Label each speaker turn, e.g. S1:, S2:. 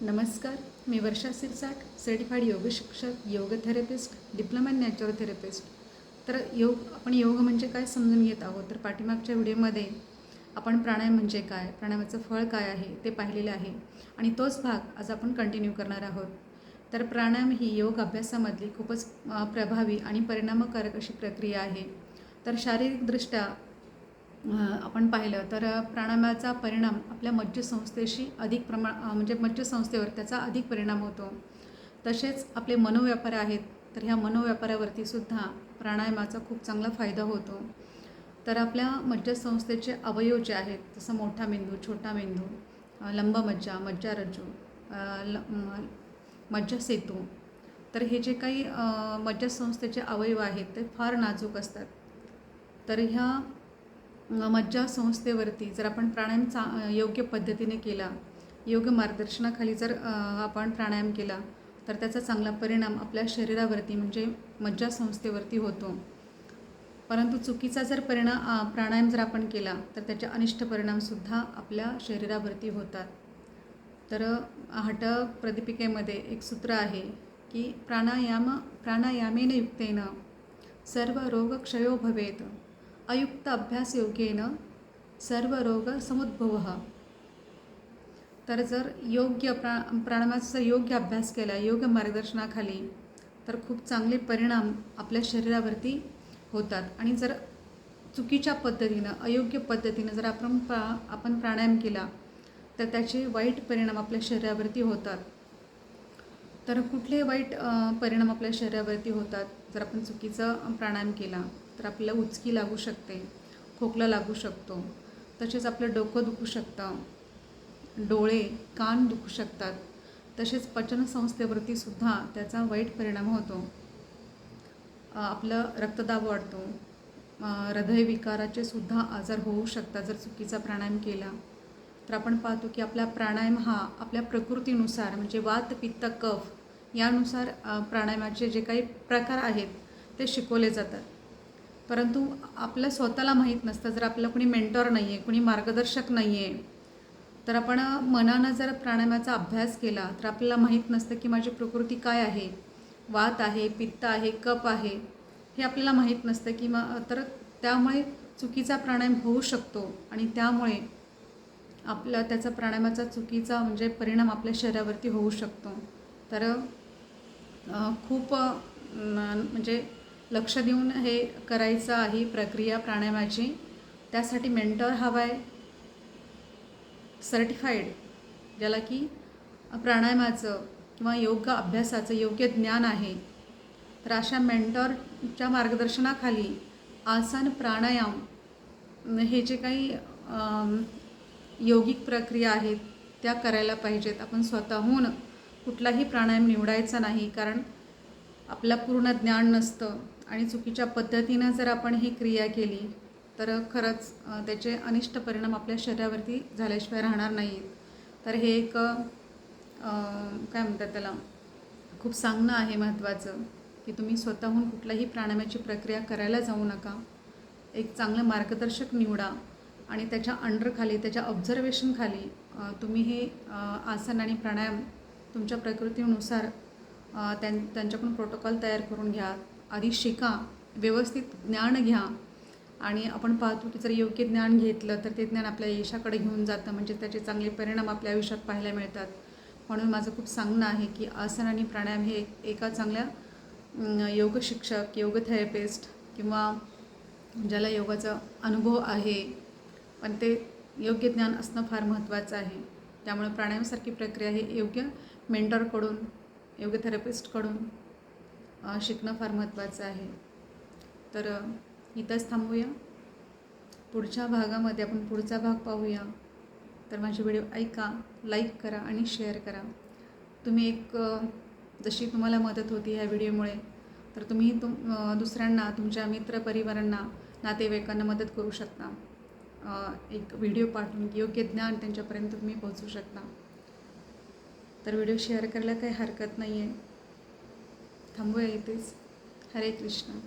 S1: नमस्कार, मी वर्षा सिरसाट, सर्टिफाईड योग शिक्षक, योग थेरपिस्ट, डिप्लोमा इन नॅचरोथेरपिस्ट. तर आपण योग म्हणजे काय समजून घेत आहोत. तर पाठीमागच्या व्हिडिओमध्ये आपण प्राणायाम म्हणजे काय, प्राणायामाचं फळ काय आहे ते पाहिलेलं आहे आणि तोच भाग आज आपण कंटिन्यू करणार आहोत. तर प्राणायाम ही योग अभ्यासामधली खूपच प्रभावी आणि परिणामकारक अशी प्रक्रिया आहे. तर शारीरिकदृष्ट्या आपण पाहिलं तर प्राणायामाचा परिणाम आपल्या मज्जसंस्थेशी अधिक म्हणजे मज्जसंस्थेवर त्याचा अधिक परिणाम होतो. तसेच आपले मनोव्यापार आहेत, तर ह्या मनोव्यापारावरती सुद्धा प्राणायामाचा खूप चांगला फायदा होतो. तर आपल्या मज्जसंस्थेचे अवयव जे आहेत, जसं मोठा मेंदू, छोटा मेंदू, लंबमज्जा, मज्जारज्जू, मज्जासेतू, तर हे जे काही मज्जासंस्थेचे अवयव आहेत ते फार नाजूक असतात. तर ह्या मज्जासंस्थेवरती जर आपण प्राणायाम योग्य पद्धतीने केला, योग्य मार्गदर्शनाखाली जर आपण प्राणायाम केला तर त्याचा चांगला परिणाम आपल्या शरीरावरती म्हणजे मज्जासंस्थेवरती होतो. परंतु चुकीचा जर प्राणायाम जर आपण केला तर त्याचे अनिष्ट परिणामसुद्धा आपल्या शरीरावरती होतात. तर हठ प्रदीपिकेमध्ये एक सूत्र आहे की प्राणायामेन युक्तेन सर्व रोग क्षयो भवेत, अयुक्त अभ्यास योगेन सर्व रोग समुद्भवः. तर जर योग्य प्राणायामाचा जर योग्य अभ्यास केला, योग्य मार्गदर्शनाखाली, तर खूप चांगले परिणाम आपल्या शरीरावरती होतात. आणि जर चुकीच्या पद्धतीनं, अयोग्य पद्धतीनं जर आपण प्राणायाम केला तर त्याचे वाईट परिणाम आपल्या शरीरावरती होतात. तर कुठले वाईट परिणाम आपल्या शरीरावरती होतात जर आपण चुकीचा प्राणायाम केला तर आपल्याला उचकी लागू शकते, खोकला लागू शकतो, तसेच आपलं डोकं दुखू शकतं, डोळे कान दुखू शकतात, तसेच पचनसंस्थेवरती सुद्धा त्याचा वाईट परिणाम होतो. आपलं रक्तदाब वाढतो, हृदयविकाराचे सुद्धा आजार होऊ शकतात जर चुकीचा प्राणायाम केला. तर आपण पाहतो की आपला प्राणायाम हा आपल्या प्रकृतीनुसार म्हणजे वात पित्त कफ यानुसार प्राणायामाचे जे काही प्रकार आहेत ते शिकवले जातात. परंतु आपलं स्वतःला माहीत नसतं. जर आपल्याला कुणी मेंटॉर नाही आहे, कुणी मार्गदर्शक नाही आहे, तर आपण मनानं जर प्राणायामाचा अभ्यास केला तर आपल्याला माहीत नसतं की माझी प्रकृती काय आहे, वात आहे, पित्त आहे, कफ आहे, हे आपल्याला माहीत नसतं की तर त्यामुळे चुकीचा प्राणायाम होऊ शकतो आणि त्यामुळे त्याचा प्राणायामाचा चुकीचा म्हणजे परिणाम आपल्या शरीरावरती होऊ शकतो. तर खूप म्हणजे लक्ष देऊन हे करायचं आहे प्रक्रिया प्राणायामाची. त्यासाठी मेंटॉर हवा आहे, सर्टिफाईड, ज्याला की प्राणायामाचं किंवा योग अभ्यासाचं योग्य ज्ञान आहे. तर अशा मेंटॉरच्या मार्गदर्शनाखाली आसन प्राणायाम हे जे काही योगिक प्रक्रिया आहेत त्या करायला पाहिजेत. आपण स्वतःहून कुठलाही प्राणायाम निवडायचा नाही, कारण आपलं पूर्ण ज्ञान नसतं आणि चुकीच्या पद्धतीनं जर आपण ही क्रिया केली तर खरंच त्याचे अनिष्ट परिणाम आपल्या शरीरावरती झाल्याशिवाय राहणार नाहीत. तर हे एक काय म्हणतात त्याला, खूप सांगणं आहे महत्त्वाचं की तुम्ही स्वतःहून कुठल्याही प्राणायामाची प्रक्रिया करायला जाऊ नका. एक चांगलं मार्गदर्शक निवडा आणि त्याच्या अंडरखाली, त्याच्या ऑब्झर्वेशनखाली तुम्ही हे आसन आणि प्राणायाम तुमच्या प्रकृतीनुसार त्यांच्याकडून प्रोटोकॉल तयार करून घ्या. आधी शिका, व्यवस्थित ज्ञान घ्या. आणि आपण पाहतो की जर योग्य ज्ञान घेतलं तर ते ज्ञान आपल्या यशाकडे घेऊन जातं, म्हणजे त्याचे चांगले परिणाम आपल्या आयुष्यात पाहायला मिळतात. म्हणून माझं खूप सांगणं आहे की आसन आणि प्राणायाम हे एका चांगल्या योग शिक्षक, योग थेरपिस्ट किंवा ज्याला योगाचा अनुभव आहे पण ते योग्य ज्ञान असणं फार महत्त्वाचं आहे. त्यामुळे प्राणायामसारखी प्रक्रिया ही योग्य मेंटॉरकडून, योग थेरपिस्टकडून शिकणं फार महत्त्वाचं आहे. तर इथंच थांबूया. पुढच्या भागामध्ये आपण पुढचा भाग पाहूया. तर माझे व्हिडिओ ऐका, लाईक करा आणि शेअर करा. तुम्ही एक जशी तुम्हाला मदत होती ह्या व्हिडिओमुळे, तर तुम्ही दुसऱ्यांना, तुमच्या मित्रपरिवारांना, नातेवाईकांना मदत करू शकता. एक व्हिडिओ पाठवून योग्य ज्ञान त्यांच्यापर्यंत तुम्ही पोहोचू शकता. तर व्हिडिओ शेअर करायला काही हरकत नाही आहे. थांबूया इथेच. हरे कृष्ण.